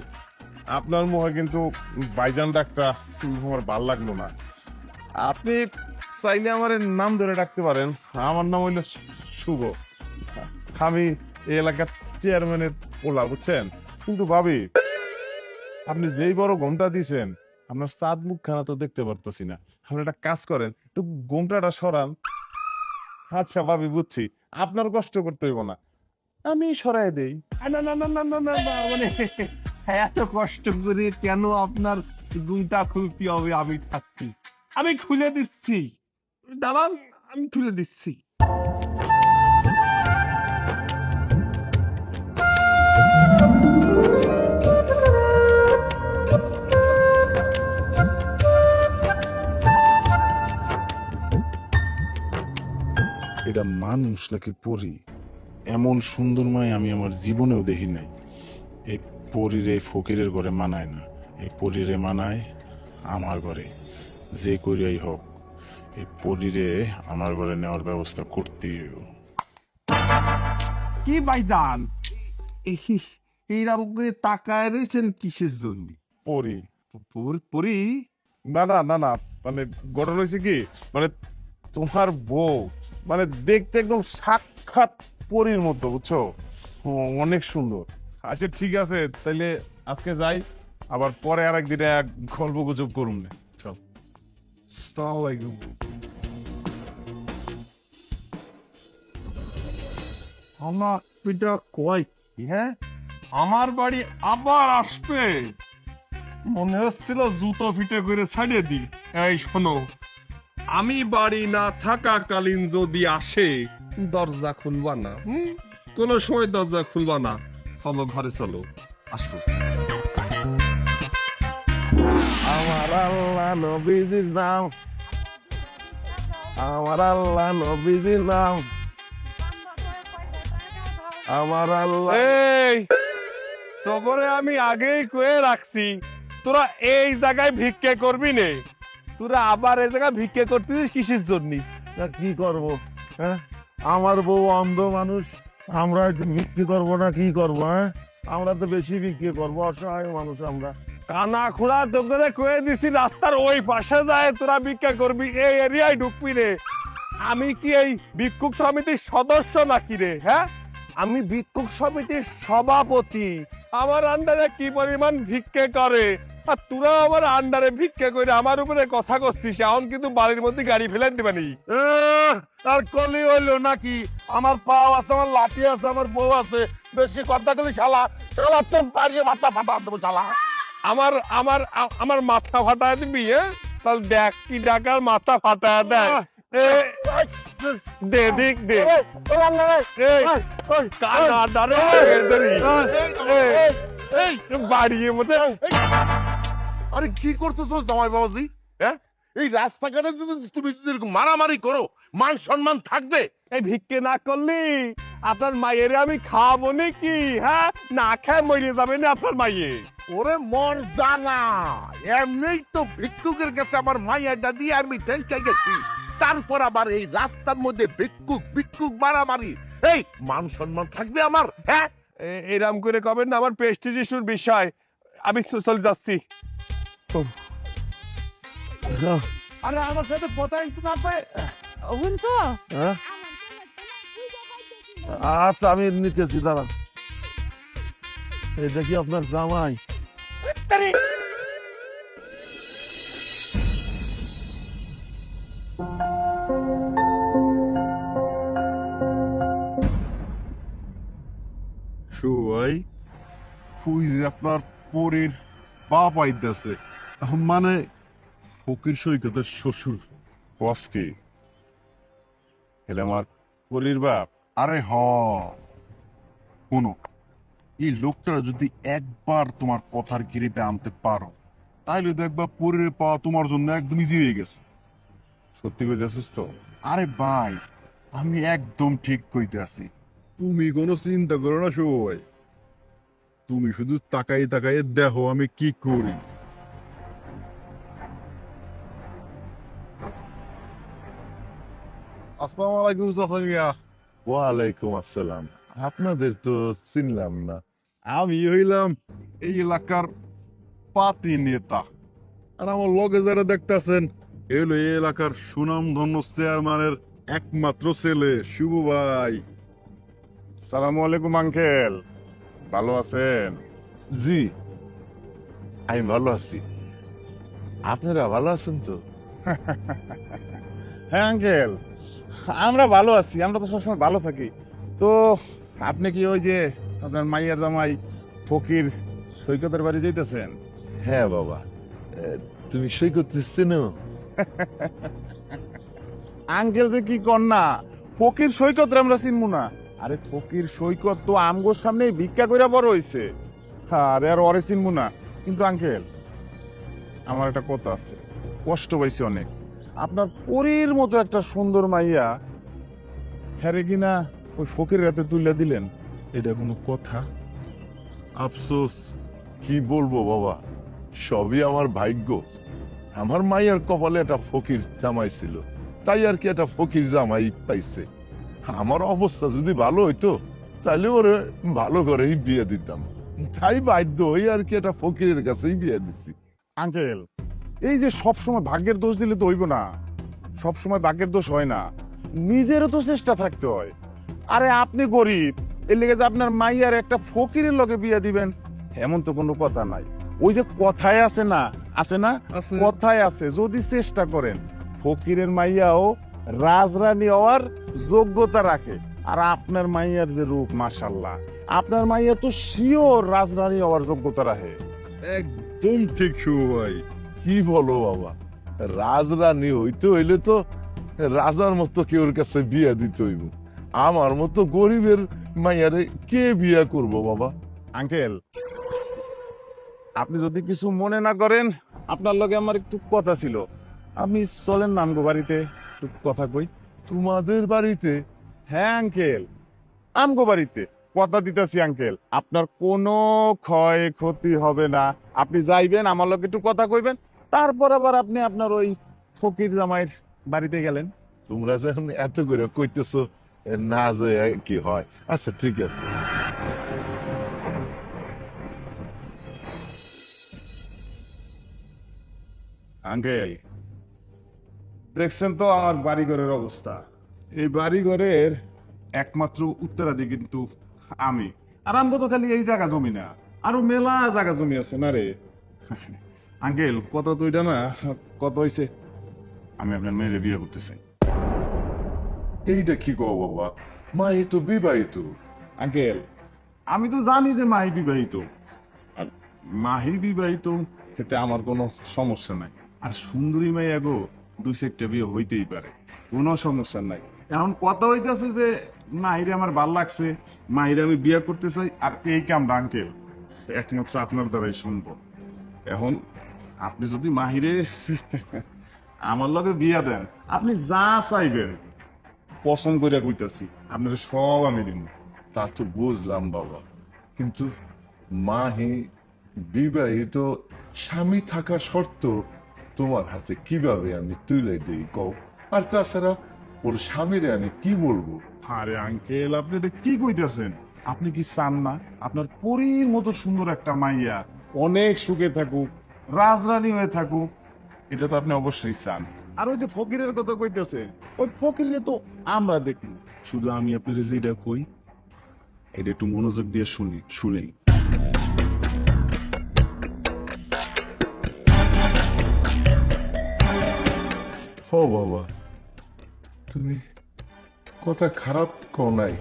আপনার মুখে কিন্তু ভাইজান ডাকটা আমার ভাল লাগলো না। আপনি চাইলে আমার নাম ধরে ডাকতে পারেন, আমার নাম হইল শুভ। আমি এই এলাকার চেয়ারম্যানের পোলা, বুঝছেন? কিন্তু ভাবি, আপনি যেই বড় ঘোমটা দিছেন, আপনার চাঁদ মুখখানা তো দেখতে পারতেছি না। আপনি একটা কাজ করেন, একটু ঘোমটাটা সরান। আচ্ছা ভাবি, বুঝছি, আপনার কষ্ট করতে হইব না, আমি সরাই দেই। না না না না না না না, মানে এত কষ্ট করে কেন আপনার গুমটা খুলতে হবে? আমি থাকছি, আমি খুলে দিচ্ছি, দাঁড়ান, আমি খুলে দিচ্ছি। এটা মানুষ নাকি পরী? এমন সুন্দর মায় আমি আমার জীবনেও দেখি নাই। এই পরীর এই ফকিরের ঘরে মানায় না, এই পরীরে মানায় আমার ঘরে। যে করিয়াই হোক, এই পরীরে আমার ঘরে নেওয়ার ব্যবস্থা করতেই হইব। কি ভাইজান, এইরকম করে তাকায় রয়েছেন কিসের জন্য? পরী? পরি? না না না না, মানে ঘটনা হয়েছে কি, মানে তোমার বউ মানে দেখতে একদম সাক্ষাৎ পরীর মতো, বুঝছো? অনেক সুন্দর। আচ্ছা ঠিক আছে, তাইলে আজকে যাই, আবার পরে আর একদিন গল্প গুজব করুন না। চল। আসসালামু আলাইকুম। আমার পিতা কয় কি, হ্যাঁ আমার বাড়ি আবার আসবে? মনে হচ্ছিল জুতো ফিটে করে ছাড়িয়ে দি। এই শোনো, আমি বাড়ি না থাকাকালীন যদি আসে, দরজা খুলবা না, কোনো সময় দরজা খুলবা না। চলো ঘরে চলো, আসো। আমার আল্লাহ নবীজির নাম, আমার আল্লাহ নবীজির নাম, আমার আল্লাহ। এই তোরে আমি আগেই কয়ে রাখছি, তোরা এই জায়গায় ভিক্ষে করবি নে। তোরা আবার এই জায়গায় ভিক্ষে করতেছিস কিসের জন্য? তা কি করব? হ্যাঁ, আমার বউ অন্ধ মানুষ, আমরা একটু বিক্রি করবো না কি করবো? হ্যাঁ, আমরা তো বেশি বিক্রি করবো, অসহায় মানুষ আমরা। কানা খোড়া তোকে কয়ে দিছি রাস্তার ওই পাশে যায় তোরা ভিক্ষা করবি, এই এরিয়ায় ঢুকবি রে। আমি কি এই ভিক্ষুক সমিতির সদস্য নাকি রে? হ্যাঁ, আমি ভিক্ষুক সমিতির সভাপতি। আমার আন্ডারে কি পরিমাণ ভিক্ষে করে, আর তোরা আমার আন্ডারে ভিক্ষে করে আমার উপরে কথা করছিস। এখন কিন্তু বাড়ির মধ্যে গাড়ি ফেলে দিবানি। আর কলি হইলো নাকি? আমার পাও আছে, আমার লাঠি আছে, আমার বউ আছে, বেশি কথা কলি শালা, শালা তোর বাড়িয়ে মাথা ফাটা দেবো শালা। আমার আমার আমার মাথা ফাটায় দিবি? হ্যাঁ, তাহলে দেখ কি ডাকার মাথা ফাটায় দেয়। দে দিক দে, বাড়ির মধ্যে। আরে কি করতেছো জামাই বাবাজি? হ্যাঁ, এই রাস্তাঘাটে যদি তুমি যদি এরকম মারামারি করো, মান সম্মান থাকবে? এই ভিক্ষে না করলি আপনার মায়ের আমি খাওয়াবো নাকি? হ্যাঁ, না খায় মরে যাবে না আপনার মাইয়ে। ওরে মন জানা, এমনিই তো ভিক্ষুকের কাছে আমার মাইয়াটা দিয়ে আমি টেনশন গেছি, তারপর আবার এই রাস্তার মধ্যে ভিক্ষুক ভিক্ষুক মারামারি। এই মান সম্মান থাকবে আমার? হ্যাঁ, এরম করে কবেন না, আমার প্রেস্টিজ ইস্যুর বিষয়। আমি চলে যাচ্ছি। আরে আমার সাথে কথা একটু না পায়। শুনছো? আচ্ছা আমি নিতেছি, দাঁড়ান। এই দেখি আপনার জামাই। সুই ফুই যে আপনার পরীর পা পাইতেছে, মানে ফকির সৈকতের শ্বশুর বসকে এলে আমার পরীর বাপ। আরে শোনো, এই লোকটা যদি একবার তোমার কথার গিরিপে আনতে পারো, তাইলে দেখবা পরের পাওয়া তোমার জন্য একদম ইজি হয়ে গেছে। সত্যি কইতেছিস তো? আরে ভাই, আমি একদম ঠিক কইতে আছি। তুমি কোনো চিন্তা করো না সবাই, তুমি শুধু তাকাই তাকাই দেখো আমি কি করি। আসসালামু আলাইকুম চাচা মিয়া। ওয়ালাইকুম আসসালাম। আপনাদের তো চিনলাম না। আমি হইলাম এই এলাকার পাতি নেতা, আর আমার লগে যারা দেখতেছেন এলো এই এলাকার সুনামধন্য চেয়ারম্যানের একমাত্র ছেলে শুভ ভাই। সালামু আলাইকুম আঙ্কেল, ভালো আছেন? জি, আমি ভালো আছি। আপনারা ভালো আছেন তো? হ্যাঁ আঙ্কেল, আমরা ভালো আছি, আমরা তো সবসময় ভালো থাকি। তো আপনি কি ওই যে আপনার মাইয়ার জামাই ফকির সৈকতের বাড়ি যাইতেছেন? হ্যাঁ বাবা, তুমি সৈকত চেনো? আঙ্কেল যে কি কর না, ফকির সৈকত আমরা চিনবো না? আরে ফকির সৈকত তো আমগোর সামনে ভিক্ষা কইরা বড় হইছে, আরে আর ওরে চিনবো না? কিন্তু আঙ্কেল, আমার একটা কথা আছে, কষ্ট পাইছি অনেক। আপনার পরীর মতো একটা সুন্দর মাইয়া হ্যারে কিনা ওই ফকির রাতে তুলে দিলেন, এটা কোনো কথা? আফসোস, কি বলবো বাবা, সবই আমার ভাগ্য। আমার মায়ের কপালে একটা ফকির জামাই ছিল, তাই আর কি একটা ফকির জামাই পাইছে। আমার অবস্থা যদি ভালো হইতো তাহলে ওরে ভালো করেই বিয়ে দিতাম, তাই বাধ্য হই আর কি একটা ফকিরের কাছেই বিয়ে দিছি। আঙ্কেল, এই যে সব সময় ভাগ্যের দোষ দিলে তো হইব না, সব সময় ভাগ্যের দোষ হয় না, নিজেরও তো চেষ্টা থাকতে হয়। আরে আপনি গরিব, এর লেগে যে আপনার মাইয়ার একটা ফকিরের লগে বিয়ে দিবেন এমন তো কোনো কথা নাই। ওই যে কথায় আছে না, আছে না, কথায় আছে, যদি চেষ্টা করেন ফকিরের মাইয়াও রাজরানী হওয়ার যোগ্যতা রাখে। আর আপনার মাইয়ার যে রূপ, মাশাল্লাহ, আপনার মাইয়া তো শিওর রাজরানী হওয়ার যোগ্যতা রাখে। একদম ঠিক শুভ ভাই, কি বলো বাবা, রাজরানী হইতে হইলে তো রাজার মতো কেউর কাছে বিয়ে দিতে হইব। আমার মতো গরিবের মাইয়ারে কে বিয়ে করব বাবা? আঙ্কেল, আপনি যদি কিছু মনে না করেন, আপনার লগে আমার একটু কথা ছিল, আপনি চলেন না আমগো বাড়িতে, একটু কথা কই। তোমাদের বাড়িতে? হ্যাঁ আঙ্কেল, আমগো বাড়িতে কথা দিতেছি আঙ্কেল, আপনার কোনো ক্ষয় ক্ষতি হবে না। আপনি যাইবেন, আমার লগে একটু কথা কইবেন, তারপর আবার আপনি আপনার ওই ফকির জামাইয়ের বাড়িতে গেলেন। তোমরা যখন এত করে কইতেছো, না যে কি হয়, আচ্ছা ঠিক আছে। আঙ্কেল, দেখছেন তো আমার বাড়িঘরের অবস্থা। এই বাড়িঘরের একমাত্র উত্তরাধিকারী কিন্তু আমি। আর আমগো তো খালি এই জায়গা জমি না, আরো মেলা জায়গা জমি আছে না রে। আঙ্কেল, কত তো এটা না, কত হইছে, আমি আপনার মেয়েরে বিয়ে করতে চাই। এইটা কি কও বাবা, মা এ তো বিবাহিত। আঙ্কেল, আমি তো জানি যে মাহি বিবাহিত, আর মাহি বিবাহিত এতে আমার কোনো সমস্যা নাই। আর সুন্দরী মাইয়া গো, দুই চারটা বিয়ে হইতেই পারে, কোনো সমস্যা নাই। এখন কথা হইতেছে যে মাহিরে আমার ভাল লাগছে, মাহিরে আমি বিয়ে করতে চাই, আর এই কামটা আঙ্কেল একমাত্র আপনার দ্বারাই সম্ভব। এখন আপনি যদি মাহিরে আমার লগে বিয়া দেন, আপনি যা চাইবেন পছন্দ করে কইতাছি, আপনার সব আমি দিব। তা তো বুঝলাম বাবা, কিন্তু মাহি বিবাহিত, স্বামী থাকা শর্ত তোমার হাতে কিভাবে আমি তুলে দিই কও? আর তাছাড়া ওর স্বামীরে আমি কি বলবো? আরে আঙ্কেল, আপনি এটা কি কইতেছেন? আপনি কি চান না আপনার পরীর মতো সুন্দর একটা মাইয়া অনেক সুখে থাকুক, রাজরানী হয়ে থাকুক? এটা তো আপনি অবশ্যই চান। আর ওই যে ফকিরের কথা কইতেছে, ওই ফকিরে তো আমরা দেখি, শুধু আমি আপনার যেটা কই এটা একটু মনোযোগ দিয়ে শুনেই। ও বাবা, তুমি কথা খারাপ কও নাই।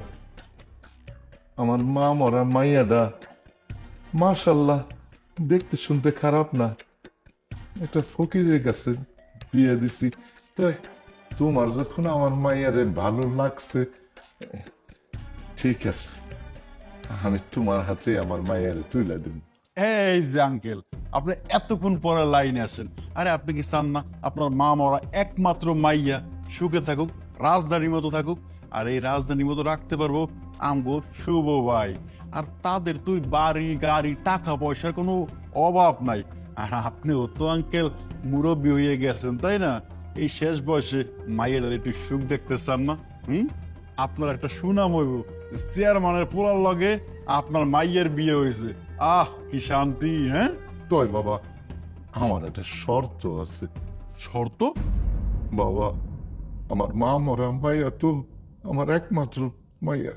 আমার মা মরা মাইয়াটা মাশাল্লাহ দেখতে শুনতে খারাপ না, একটা ফকিরের কাছে বিয়ে দিছি, তাই তোমার যখন আমার মাইয়ারে ভালো লাগছে, ঠিক আছে, আমি তোমার হাতে আমার মাইয়ারে তুলে দেব। এই যে আঙ্কেল, আপনি এতক্ষণ পরে লাইনে আসেন, আরে আপনি কি চান না আপনার মা মরা একমাত্র মাইয়া সুখে থাকুক, রাজধানীর মতো থাকুক? আর এই রাজধানীর মতো রাখতে পারবো আমগো শুভ ভাই। আর তাদের তুই বাড়ি গাড়ি টাকা পয়সার কোনো অভাব নাই। আর আপনিও তো আঙ্কেল মুরব্বী হয়ে গেছেন, তাই না? এই শেষ বয়সে মায়ের একটু সুখ দেখতে চান না? আপনার একটা সুনাম হইব, চেয়ারম্যানের পোলার লগে আপনার মাইয়ের বিয়ে হয়েছে। আহ কি শান্তি! হ্যাঁ, তয় বাবা, আমার একটা শর্ত আছে। শর্ত? বাবা, আমার মা মরা মাইয়া তো আমার একমাত্র মাইয়া।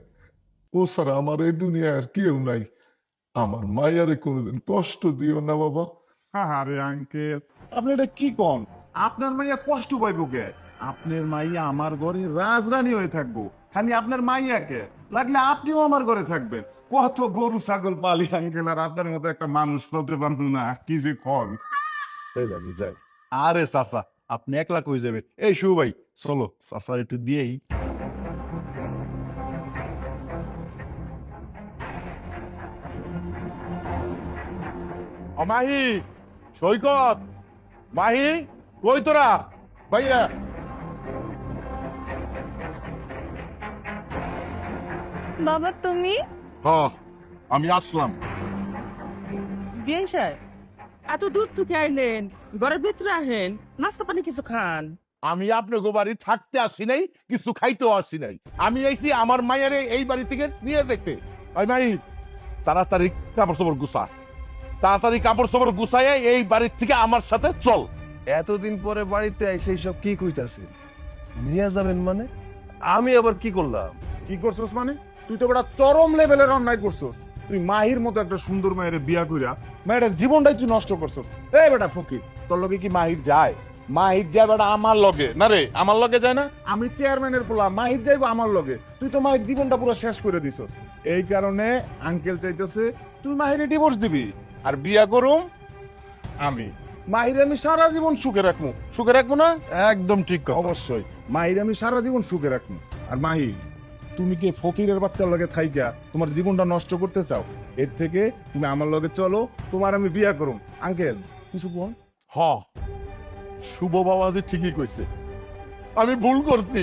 ও ছাড়া আমার এই দুনিয়া আর কেউ নাই। আমার মাইয়ারে কোনোদিন কষ্ট দিও না বাবা। আরে আঙ্কেল, আপনি এটা কি কন? আপনার মাইয়া কষ্ট পাইব কে? আপনার মাইয়া আমার ঘরে রাজরানী হয়ে থাকবো। খালি আপনার মাইয়াকে লাগলে আপনিও আমার ঘরে থাকবেন। কত গরু ছাগল পালি আঙ্কেল, আর আপনার মতো একটা মানুষ বলতে পারবো না। কি যে কন! তাই আমি যাই। আরে চাচা, আপনি একলা কই যাবেন? এই শু ভাই, চলো চাচার একটু দিয়েই। মাহি, সৈকত, মাহি, কই তোরা? ভাইয়া, বাবা তুমি? আমি আসলাম। বিয়ে সাহেব, এত দূর থেকে আইলেন, ঘরের ভিতরে আহেন, নাস্তা পানি কিছু খান। আমি আপনার বাড়ি থাকতে আসি নাই, কিছু খাইতেও আসি নাই। আমি আইছি আমার মায়েরে এই বাড়ি থেকে নিয়ে দেখতে। ওই মাই, তাড়াতাড়ি কাপড় চোপড় গুছা, তাড়াতাড়ি কাপড় চোপড় গুছাইয়া এই বাড়ির থেকে আমার সাথে চল। এতদিন পরে বাড়িতে এসে সব কি কইতাছে? নিয়ে যাবেন মানে? আমি আবার কি করলাম? কি করছস মানে? তুই তো বেটা চরম লেভেলের অন্যায় করছস। তুই মাহির মতো একটা সুন্দর মায়ের বিয়া কইরা মায়ের জীবনটাই তুই নষ্ট করছস। এই বেটা ফকির, তোর লগে কি মাহির যায়? মাহির যায় বেটা আমার লগে না রে, আমার লগে যায় না। আমি চেয়ারম্যানের পোলা, মাহির যাইবো আমার লগে। তুই তো মাহির জীবনটা পুরো শেষ করে দিছস। এই কারণে আঙ্কেল চাইতেছে তুই মাহিরে ডিভোর্স দিবি আর বিয়া করুম আমি। মাহিরে আমি সারা জীবন সুখে রাখবো। সুখে রাখবো না? একদম ঠিক কথা। অবশ্যই মাহিরে আমি সারা জীবন সুখে রাখবো। আর মাহি, তুমি কি ফকিরের বাচ্চার লগে থাইকা তোমার জীবনটা নষ্ট করতে চাও? এর থেকে তুমি আমার লগে চলো, তোমার আমি বিয়া করুম। আঙ্কেল কিছু বল। হ, শুভ বাবাজি ঠিকই কইছে। আমি ভুল করছি,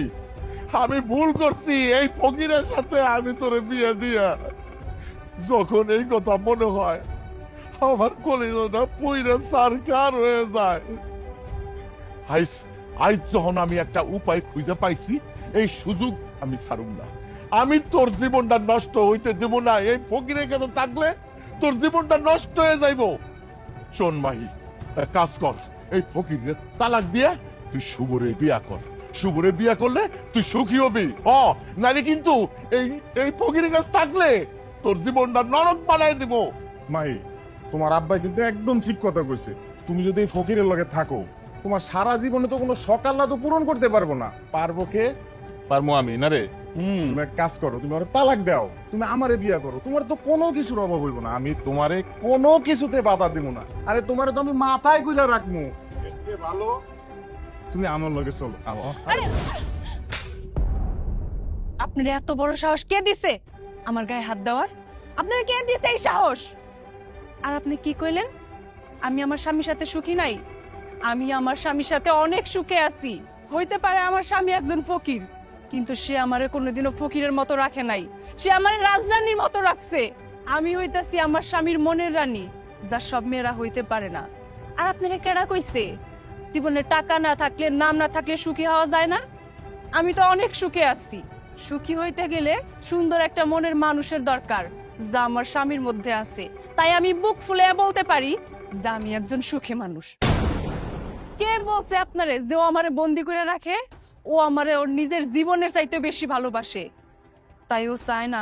আমি ভুল করছি। এই ফকিরের সাথে আমি তোরে বিয়ে দিয়া, যখন এই কথা মনে হয় আমার কলিজাটা পুইরা সারকার হয়ে যায়। আইস আইস যখন আমি একটা উপায় খুঁজে পাইছি, এই সুযোগ আমি ছাড়ুম না। আমি তোর জীবনটা নষ্ট হইতে দেব না। এই ফকিরের কাছে থাকলে তোর জীবনটা নষ্ট হয়ে যাইব। শোন মাহি, এক কাজ কর, এই ফকিরের তালাক দিয়ে তুই শুভরে বিয়া কর। শুভরে বিয়া করলে তুই সুখী হবি। নালে কিন্তু এই এই ফকিরের কাছে থাকলে তোর জীবনটা নরক বানাই দিব। মাই, তোমার আব্বা কিন্তু একদম ঠিক কথা কইছে। তুমি যদি এই ফকিরের লগে থাকো, তোমার সারা জীবনে তো কোনো সকাল তো পূরণ করতে পারবো না। পারবো কে? পারবো আমি না রে। তুমি এক কাজ করো, তুমি ওরে তালাক দাও, তুমি আমারে বিয়া করো। তোমার তো কোনো কিছুর অভাব হইব না। আমি তোমারে কোনো কিছুতে বাধা দিব না। আরে তোমারে তো আমি মাথায় গুলা রাখবো। এর চেয়ে ভালো তুমি আমার লগে চলো। আপনার এত বড় সাহস কে দিছে আমার গায়ে হাত দেওয়ার? আপনার কে দিছে এই সাহস? আর আপনি কি কইলেন আমি আমার স্বামীর সাথে সুখী নাই? আমি আমার স্বামীর সাথে অনেক সুখে আছি। হইতে পারে আমার স্বামী একজন ফকির, কিন্তু সে আমারে কোনোদিনও ফকিরের মতো রাখে নাই। সে আমার রাজরানীর মতো রাখছে। আমি হইতাছি আমার স্বামীর মনের রানী, যা সব মেয়েরা হইতে পারে না। আর আপনারা কেডা কইছে জীবনে টাকা না থাকলে, নাম না থাকলে সুখী হওয়া যায় না? আমি তো অনেক সুখে আছি। সুখী হইতে গেলে সুন্দর একটা মনের মানুষের দরকার, যা আমার স্বামীর মধ্যে আছে। তাই আমি বুক ফুলে বলতে পারি যে আমি একজন সুখী মানুষ। কে বলছে আপনারে যে ও আমারে বন্দি করে রাখে? ও আমারে ওর নিজের জীবনের চাইতে বেশি ভালোবাসে। তাই ও চায় না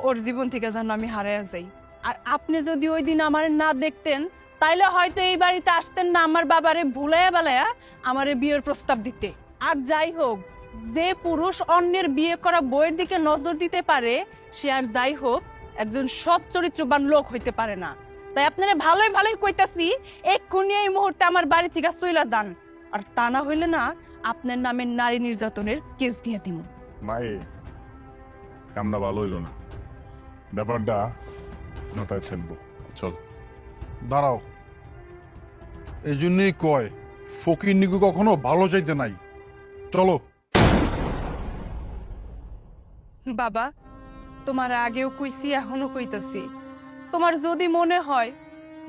ওর জীবন থেকে যেন আমি হারাইয়া যাই। আর আপনি যদি ওই দিন আমার না দেখতেন, তাইলে হয়তো এই বাড়িতে আসতেন না আমার বাবারে ভুলাইয়া বেলায়া আমারে বিয়ের প্রস্তাব দিতে। আর যাই হোক, যে পুরুষ অন্যের বিয়ে করা বউয়ের দিকে নজর দিতে পারে, সে আর যাই হোক একজন সৎ চরিত্রবান লোক হইতে পারে না। তাই আপনারা ভালোই ভালোই কইতাছি, এক্ষুনি এই মুহূর্তে আমার বাড়ি থেকে চইলা যান। আর তা না হইলে না আপনার নামে নারী নির্যাতনের কেস দিয়ে দিব। মাই, কামনা ভালো হইল না। ব্যাপারটা মাথায় ছেড়বো। চল। দাঁড়াও, এই জন্যই কয় ফকির নিকু কখনো ভালো চাইতে নাই। চলো। বাবা, তোমার আগেও কইছি, এখনো কইতাছি, তোমার যদি মনে হয়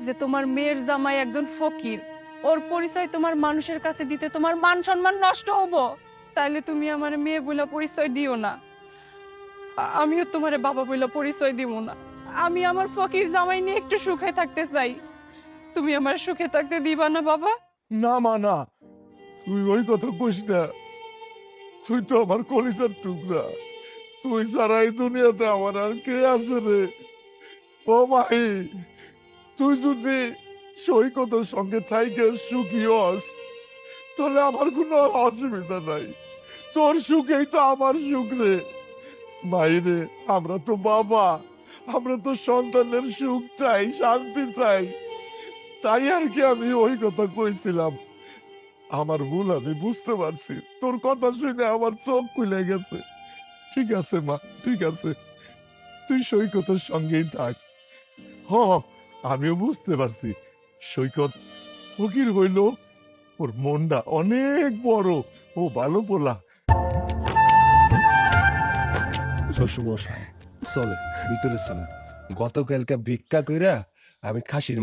যে তোমার মেয়ের জামাই একজন ফকির, ওর পরিচয় তোমার মানুষের কাছে দিতে তোমার মান সম্মান নষ্ট হবো, তাইলে তুমি আমার মেয়ে বলে পরিচয় দিও না। আমিও তোমার বাবা বলে পরিচয় দিব না। আমি আমার ফকির জামাই নিয়ে একটু সুখে থাকতে চাই, তুমি আমার সুখে থাকতে দিবা না বাবা? না মা না, তুই ওই কথা কইস না। তুই তো আমার কলিজার টুকরা, তুই ছাড়া এই দুনিয়াতে আমার আর কে আছে রে? ও মাই, তুই যদি সৈকতের সঙ্গে থাইকে সুখী হস, তাহলে আমার কোনো অসুবিধা নাই। তোর সুখেই তো আমার সুখ রে। মাইরে, আমরা তো বাবা, আমরা তো সন্তানের সুখ চাই, শান্তি চাই। তাই আর কি আমি ওই কথা কইছিলাম। আমার ভুল, আমি বুঝতে পারছি। তোর কথা শুনে আমার চোখ খুলে গেছে। ঠিক আছে মা, ঠিক আছে, তুই সৈকতের সঙ্গেই থাক। হ, আমিও বুঝতে পারছি সৈকত ফকির হইল, ওর মনটা অনেক বড়, ও ভালো পোলা। শ্বশুরমশাই চলে ভিতরে চলে, গতকালকে ভিক্ষা কইরা আমি খাসির